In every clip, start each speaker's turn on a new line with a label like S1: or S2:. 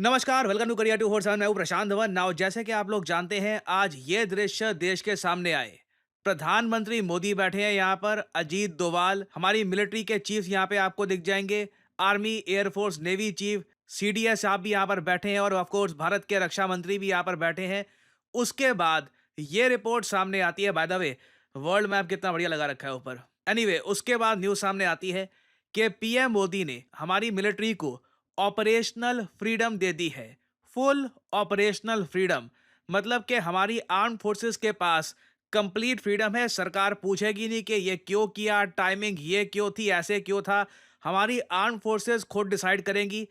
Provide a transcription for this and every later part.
S1: नमस्कार, welcome to career 247। मैं हूं प्रशांत धवन। नाउ जैसे कि आप लोग जानते हैं, आज ये दृश्य देश के सामने आए। प्रधानमंत्री मोदी बैठे हैं यहाँ पर, अजीत डोभाल, हमारी मिलिट्री के चीफ यहाँ पे आपको दिख जाएंगे, army, air force, navy chief, CDS आप भी यहाँ पर बैठे हैं और ऑफ कोर्स भारत के रक्षा मंत्री भी यहाँ पर बैठे हैं। उसके बाद ये रिपोर्ट सामने आती है। By the way, world map कितना बढ़िया लगा रखा है ऊपर। एनीवे, उसके बाद न्यूज सामने आती है कि पीएम मोदी ने हमारी मिलिट्री को ऑपरेशनल फ्रीडम दे दी है। फुल ऑपरेशनल फ्रीडम, मतलब कि हमारी आर्म फोर्सेस के पास कंप्लीट फ्रीडम है। सरकार पूछेगी नहीं कि ये क्यों किया, टाइमिंग ये क्यों थी, ऐसे क्यों था। हमारी आर्म फोर्सेस खुद डिसाइड करेंगी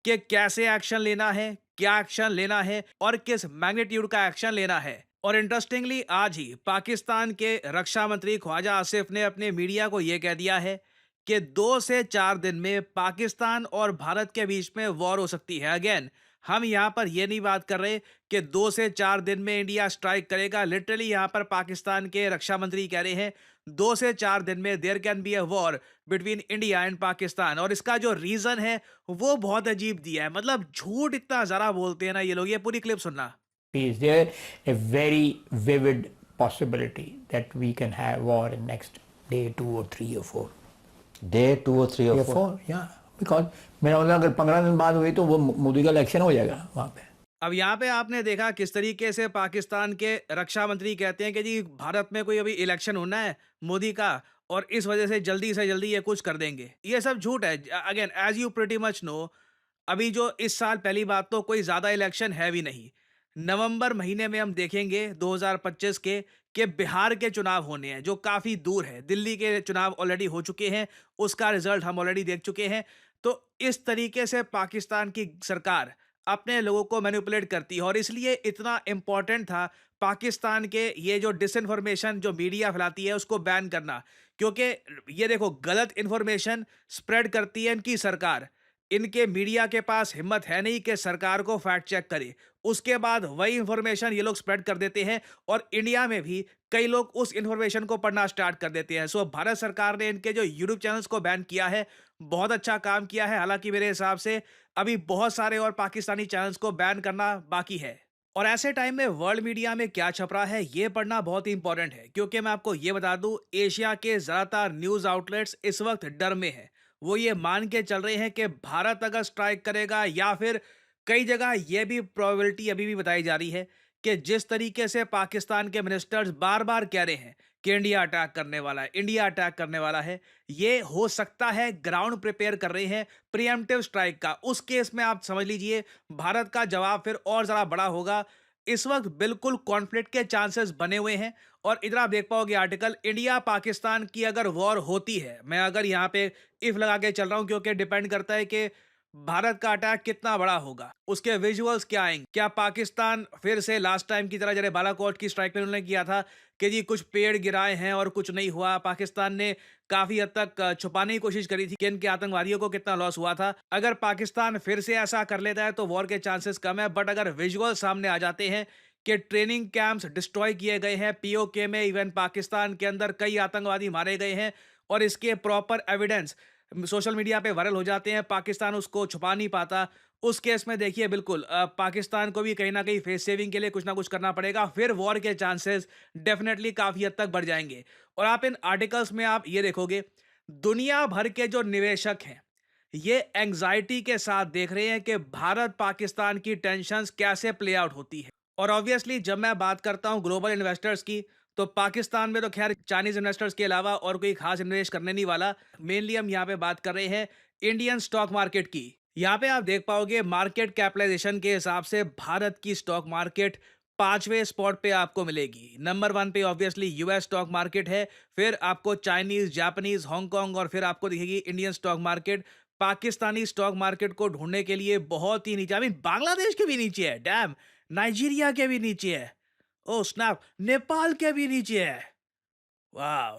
S1: कि कैसे एक्शन लेना है, क्या एक्शन लेना है और किस मैग्नीट्यूड का एक्शन लेना है। और इंटरेस्टिंगली आज ही पाकिस्तान के रक्षा मंत्री ख्वाजा आसिफ ने अपने मीडिया को यह कह दिया है कि 2 से 4 दिन में पाकिस्तान और भारत के बीच में वॉर हो सकती है। अगेन, हम यहाँ पर ये नहीं बात कर रहे कि 2 से 4 दिन में इंडिया स्ट्राइक करेगा। लिटरली यहाँ पर पाकिस्तान के रक्षा मंत्री कह रहे हैं 2 से 4 दिन में there can be a war between India and Pakistan. और इसका जो रीजन है वो बहुत अजीब दिया है। मतलब झूठ इतना जरा बोलते हैं ना ये लोग। ये पूरी क्लिप सुनना।
S2: Is there a very vivid possibility that we can have war in next day 2 or 3 or 4?
S3: Day 2 or 3 or 4.
S2: Yeah, because मेरा मतलब अगर 15 दिन बाद हुई तो वो मोदी का इलेक्शन हो जाएगा वहाँ पे।
S1: अब यहाँ पे आपने देखा किस तरीके से पाकिस्तान के रक्षा मंत्री कहते हैं कि जी भारत में कोई अभी इलेक्शन होना है मोदी का, और इस वजह से जल्दी ये कुछ कर देंगे। ये सब झूठ है। Again, as you pretty much know, अभी जो इस साल पहली बात तो कोई ज्यादा इलेक्शन है भी नहीं। नवंबर महीने में हम देखेंगे 2025 के कि बिहार के चुनाव होने हैं जो काफी दूर है। दिल्ली के चुनाव ऑलरेडी हो चुके हैं, उसका रिजल्ट हम ऑलरेडी देख चुके हैं। तो इस तरीके से पाकिस्तान की सरकार अपने लोगों को मैनिपुलेट करती है और इसलिए इतना इंपॉर्टेंट था पाकिस्तान के ये जो डिसइंफॉर्मेशन जो मीडिया फैलाती है उसको बैन करना। क्योंकि ये देखो, गलत इंफॉर्मेशन स्प्रेड करती है इनकी सरकार। इनके मीडिया के पास हिम्मत है नहीं कि सरकार को फैक्ट चेक करे। उसके बाद वही इंफॉर्मेशन ये लोग स्प्रेड कर देते हैं और इंडिया में भी कई लोग उस इंफॉर्मेशन को पढ़ना स्टार्ट कर देते हैं। सो भारत सरकार ने इनके जो यूट्यूब चैनल्स को बैन किया है, बहुत अच्छा काम किया है। हालांकि मेरे हिसाब से अभी बहुत सारे और पाकिस्तानी चैनल्स को बैन करना बाकी है। और ऐसे टाइम में वर्ल्ड मीडिया में क्या छप रहा है ये पढ़ना बहुत ही इंपॉर्टेंट है। क्योंकि मैं आपको ये बता दूं, एशिया के ज्यादातर न्यूज आउटलेट्स इस वक्त डर में है। वो ये मान के चल रहे हैं कि भारत अगर स्ट्राइक करेगा, या फिर कई जगह ये भी प्रोबेबिलिटी अभी भी बताई जा रही है कि जिस तरीके से पाकिस्तान के मिनिस्टर्स बार बार कह रहे हैं कि इंडिया अटैक करने वाला है, इंडिया अटैक करने वाला है, ये हो सकता है ग्राउंड प्रिपेयर कर रहे हैं प्रीएम्प्टिव स्ट्राइक का। उस केस में आप समझ लीजिए भारत का जवाब फिर और जरा बड़ा होगा। इस वक्त बिल्कुल कॉन्फ्लिक्ट के चांसेस बने हुए हैं। और इधर आप देख पाओगे आर्टिकल, इंडिया पाकिस्तान की अगर वॉर होती है, मैं अगर यहाँ पे इफ लगा के चल रहा हूं क्योंकि डिपेंड करता है कि भारत का अटैक कितना बड़ा होगा, उसके विजुअल्स क्या आएंगे। क्या पाकिस्तान फिर से लास्ट टाइम की तरह, जैसे बालाकोट की स्ट्राइक में उन्होंने किया था कि जी कुछ पेड़ गिराए हैं और कुछ नहीं हुआ। पाकिस्तान ने काफी हद तक छुपाने की कोशिश करी थी कि इनके आतंकवादियों को कितना लॉस हुआ था। अगर पाकिस्तान फिर से ऐसा कर लेता है तो वॉर के चांसेस कम है। बट अगर विजुअल सामने आ जाते हैं कि ट्रेनिंग कैंप्स डिस्ट्रॉय किए गए हैं, पीओके में इवन पाकिस्तान के अंदर कई आतंकवादी मारे गए हैं, और इसके प्रॉपर एविडेंस सोशल मीडिया पे वायरल हो जाते हैं, पाकिस्तान उसको छुपा नहीं पाता। उस केस में देखिए बिल्कुल पाकिस्तान को भी कहीं ना कहीं फेस सेविंग के लिए कुछ ना कुछ करना पड़ेगा। फिर वॉर के चांसेस डेफिनेटली काफी हद तक बढ़ जाएंगे। और आप इन आर्टिकल्स में आप ये देखोगे, दुनिया भर के जो निवेशक हैं ये एंजाइटी के साथ देख रहे हैं कि भारत पाकिस्तान की टेंशन्स कैसे प्ले आउट होती है। और ऑब्वियसली जब मैं बात करता हूं ग्लोबल इन्वेस्टर्स की, तो पाकिस्तान में तो खैर चाइनीज इन्वेस्टर्स के अलावा और कोई खास इन्वेस्ट करने नहीं वाला। मेनली हम यहाँ पे बात कर रहे हैं इंडियन स्टॉक मार्केट की। यहाँ पे आप देख पाओगे मार्केट कैपिटलाइजेशन के हिसाब से भारत की स्टॉक मार्केट 5वें स्पॉट पे आपको मिलेगी। नंबर 1 पे ऑब्वियसली यूएस स्टॉक मार्केट है, फिर आपको चाइनीज, जापानीज, हांगकांग, और फिर आपको दिखेगी Indian stock market. Pakistani stock market को ढूंढने के लिए बहुत ही नीचे, आई मीन बांग्लादेश के भी नीचे है, डैम, नाइजीरिया के भी नीचे है, ओ स्नैप, नेपाल के भी नीचे है। Wow,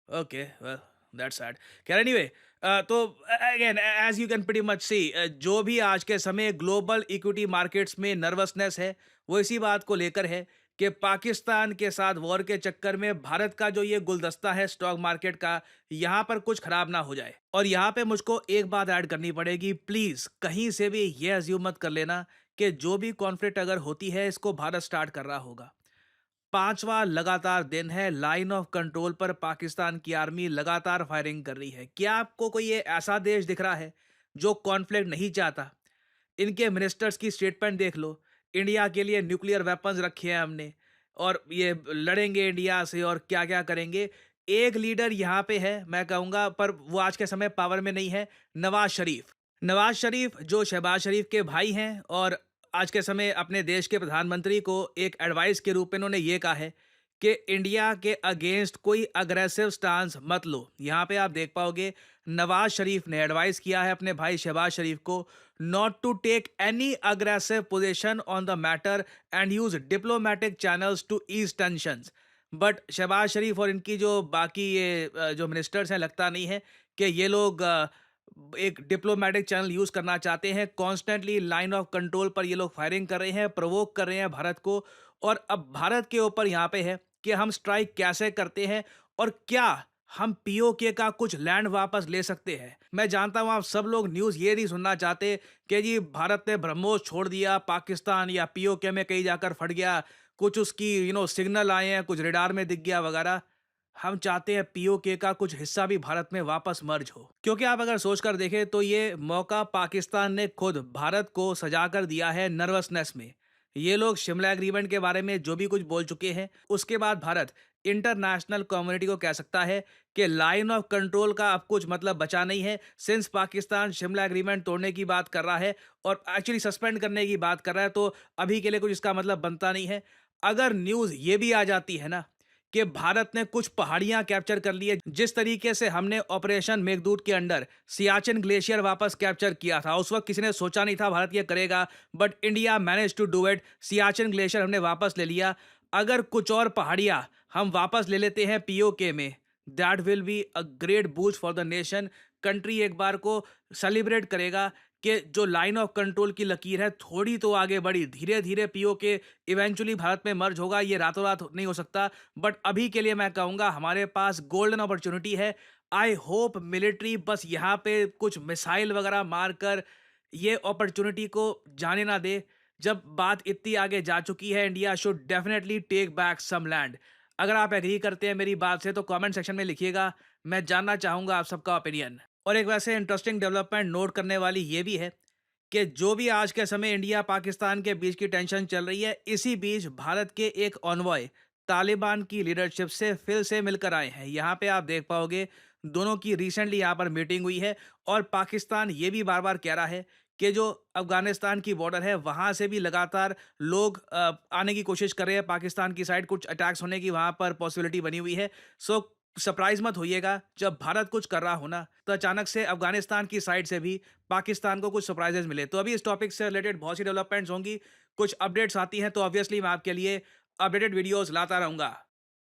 S1: okay, well that's sad. खैर एनीवे, तो again as you can pretty much see, जो भी आज के समय ग्लोबल इक्विटी मार्केट्स में नर्वसनेस है वो इसी बात को लेकर है कि पाकिस्तान के साथ वॉर के चक्कर में भारत का जो ये गुलदस्ता है स्टॉक मार्केट का, यहाँ पर कुछ खराब ना हो जाए। और यहाँ पे मुझको एक बात ऐड करनी पड़ेगी, प्लीज कहीं से भी ये अज्यूम मत कर लेना कि जो भी कॉन्फ्लिक्ट अगर होती है इसको भारत स्टार्ट कर रहा होगा। पांचवा लगातार दिन है, लाइन ऑफ कंट्रोल पर पाकिस्तान की आर्मी लगातार फायरिंग कर रही है। क्या आपको कोई ये ऐसा देश दिख रहा है जो कॉन्फ्लिक्ट नहीं चाहता? इनके मिनिस्टर्स की स्टेटमेंट देख लो, इंडिया के लिए न्यूक्लियर वेपन्स रखे हैं हमने और ये लड़ेंगे इंडिया से और क्या क्या करेंगे। एक लीडर यहाँ पे है, मैं कहूँगा, पर वो आज के समय पावर में नहीं है, नवाज शरीफ। नवाज शरीफ जो शहबाज शरीफ के भाई हैं और आज के समय अपने देश के प्रधानमंत्री को एक एडवाइस के रूप में इन्होंने ये कहा है कि इंडिया के अगेंस्ट कोई अग्रेसिव स्टांस मत लो। यहाँ पे आप देख पाओगे नवाज शरीफ ने एडवाइस किया है अपने भाई शहबाज शरीफ को not to take any aggressive position on the matter and use diplomatic channels to ease tensions. But Shahbaz Sharif और इनकी जो बाकी ये जो मिनिस्टर्स हैं, लगता नहीं है कि ये लोग एक डिप्लोमेटिक चैनल यूज करना चाहते हैं। कॉन्स्टेंटली लाइन ऑफ कंट्रोल पर ये लोग फायरिंग कर रहे हैं, प्रोवोक कर रहे हैं भारत को। और अब भारत के ऊपर यहाँ पे है कि हम स्ट्राइक कैसे करते हैं और क्या हम पीओके का कुछ लैंड वापस ले सकते हैं। मैं जानता हूं आप सब लोग न्यूज़ ये नहीं सुनना चाहते कि जी भारत ने ब्रह्मोस छोड़ दिया पाकिस्तान या पीओके में कहीं जाकर फट गया, कुछ उसकी सिग्नल आए हैं, कुछ रेडार में दिख गया वगैरह। हम चाहते हैं पीओके का कुछ हिस्सा भी भारत में वापस मर्ज हो, क्योंकि आप अगर सोच कर देखें तो ये मौका पाकिस्तान ने खुद भारत को सजा कर दिया है नर्वसनेस में। ये लोग शिमला एग्रीमेंट के बारे में जो भी कुछ बोल चुके हैं, उसके बाद भारत इंटरनेशनल कम्युनिटी को कह सकता है कि लाइन ऑफ कंट्रोल का अब कुछ मतलब बचा नहीं है। सिंस पाकिस्तान शिमला एग्रीमेंट तोड़ने की बात कर रहा है और एक्चुअली सस्पेंड करने की बात कर रहा है, तो अभी के लिए कुछ इसका मतलब बनता नहीं है। अगर न्यूज़ ये भी आ जाती है ना कि भारत ने कुछ पहाड़ियां कैप्चर कर ली है, जिस तरीके से हमने ऑपरेशन मेघदूत के अंडर सियाचिन ग्लेशियर वापस कैप्चर किया था, उस वक्त किसी ने सोचा नहीं था भारत ये करेगा, but India manage to do it. Siachen glacier हमने वापस ले लिया। अगर कुछ और पहाड़ियां हम वापस ले लेते हैं पीओके में, that will be a great boost for the nation. Country एक बार को सेलिब्रेट करेगा कि जो लाइन ऑफ कंट्रोल की लकीर है थोड़ी तो आगे बढ़ी। धीरे धीरे पीओके इवेंचुअली भारत में मर्ज होगा, ये रातों रात नहीं हो सकता, बट अभी के लिए मैं कहूँगा हमारे पास गोल्डन अपॉर्चुनिटी है। आई होप मिलिट्री बस यहाँ पे कुछ मिसाइल वगैरह मारकर ये अपॉर्चुनिटी को जाने ना दे। जब बात इतनी आगे जा चुकी है, India should definitely take back some land. अगर आप एग्री करते हैं मेरी बात से तो कमेंट सेक्शन में लिखिएगा, मैं जानना चाहूँगा आप सबका ओपिनियन। और एक वैसे इंटरेस्टिंग डेवलपमेंट नोट करने वाली ये भी है कि जो भी आज के समय इंडिया पाकिस्तान के बीच की टेंशन चल रही है, इसी बीच भारत के एक ऑनवॉय तालिबान की लीडरशिप से फिर से मिलकर आए हैं। यहाँ पे आप देख पाओगे दोनों की रिसेंटली यहाँ पर मीटिंग हुई है और पाकिस्तान ये भी बार बार कह रहा है कि जो अफगानिस्तान की बॉर्डर है वहाँ से भी लगातार लोग आने की कोशिश कर रहे हैं पाकिस्तान की साइड, कुछ अटैक्स होने की वहाँ पर पॉसिबिलिटी बनी हुई है। सो सरप्राइज मत होइएगा जब भारत कुछ कर रहा हो ना, तो अचानक से अफगानिस्तान की साइड से भी पाकिस्तान को कुछ सरप्राइजेस मिले। तो अभी इस टॉपिक से रिलेटेड बहुत सी डेवलपमेंट्स होंगी, कुछ अपडेट्स आती हैं तो ऑब्वियसली मैं आपके लिए अपडेटेड वीडियोस लाता रहूंगा।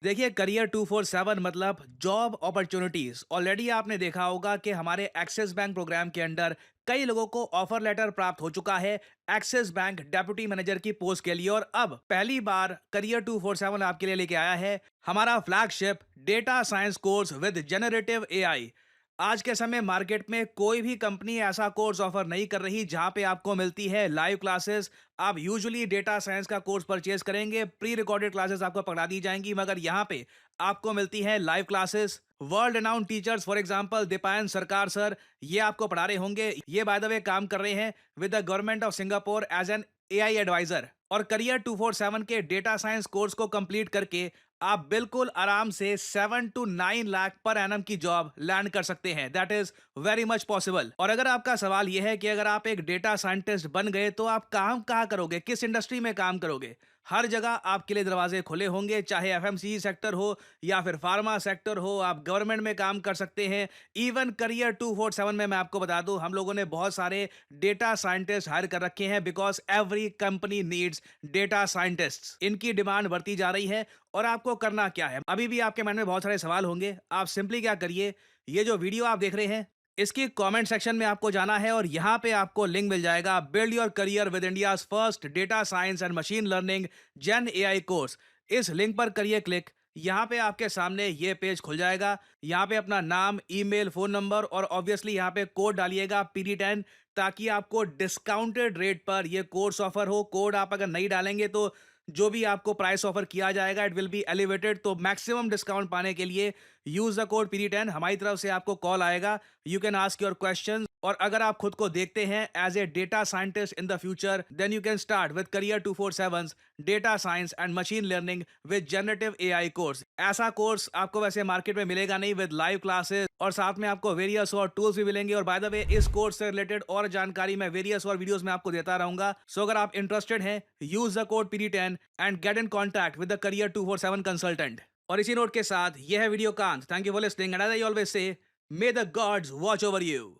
S1: देखिए, करियर 247 मतलब जॉब अपॉर्चुनिटीज। ऑलरेडी आपने देखा होगा कि हमारे एक्सिस बैंक प्रोग्राम के अंडर कई लोगों को ऑफर लेटर प्राप्त हो चुका है एक्सिस बैंक डेप्यूटी मैनेजर की पोस्ट के लिए। और अब पहली बार करियर 247 आपके लिए लेके आया है हमारा flagship data science course with generative AI. आज के समय मार्केट में कोई भी कंपनी ऐसा कोर्स ऑफर नहीं कर रही जहां पे आपको मिलती है लाइव क्लासेस। आप यूजुअली डेटा साइंस का कोर्स परचेज करेंगे, प्री रिकॉर्डेड क्लासेस आपको पकड़ा दी जाएंगी, मगर यहां पे आपको मिलती है live classes. World renowned teachers for example Deepayan सरकार सर, ये आपको पढ़ा रहे होंगे। ये बाय द वे काम कर रहे हैं with the government of Singapore as an AI adviser. और करियर 247 के डेटा साइंस कोर्स को कंप्लीट करके आप बिल्कुल आराम से 7 to 9 लाख पर एनम की जॉब लैंड कर सकते हैं। That is very much possible. और अगर आपका सवाल यह है कि अगर आप एक डेटा साइंटिस्ट बन गए तो आप काम कहाँ करोगे, किस इंडस्ट्री में काम करोगे, हर जगह आपके लिए दरवाजे खुले होंगे, चाहे एफएमसीजी सेक्टर हो या फिर फार्मा सेक्टर हो, आप गवर्नमेंट में काम कर सकते हैं। इवन करियर 247 में मैं आपको बता दूं, हम लोगों ने बहुत सारे डेटा साइंटिस्ट हायर कर रखे हैं because every company needs data scientists. इनकी डिमांड बढ़ती जा रही है। और आपको करना क्या है, अभी भी आपके मन में बहुत सारे सवाल होंगे। आप सिंपली क्या करिए, ये जो वीडियो आप देख रहे हैं इसकी कमेंट सेक्शन में आपको जाना है और यहाँ पे आपको लिंक मिल जाएगा build your career with India's first data science and machine learning gen AI course. इस लिंक पर करिए क्लिक। यहाँ पे आपके सामने ये पेज खुल जाएगा। यहाँ पे अपना नाम, ईमेल, फोन नंबर और ऑब्वियसली यहाँ पे कोड डालिएगा PD10, ताकि आपको डिस्काउंटेड रेट पर ये कोर्स ऑफर हो। कोड आप अगर नहीं डालेंगे तो जो भी आपको प्राइस ऑफर किया जाएगा इट विल बी एलिवेटेड। तो मैक्सिमम डिस्काउंट पाने के लिए यूज द कोड PD10। हमारी तरफ से आपको कॉल आएगा, you can ask your question. और अगर आप खुद को देखते हैं as a data scientist in the future, then you can start with career 247's data science and machine learning with generative AI course. ऐसा कोर्स आपको वैसे मार्केट में मिलेगा नहीं, विद लाइव क्लासेस और साथ में आपको वेरियस और टूल्स भी मिलेंगे। और बाय द वे, इस कोर्स से रिलेटेड और जानकारी मैं वेरियस और वीडियोस में आपको देता रहूंगा। सो अगर आप इंटरेस्टेड हैं, use the code PD10 and get in contact with the career 247 consultant. और इसी नोट के साथ यह है Vidyakant. Thank you for listening and as I always say, may the gods watch over you.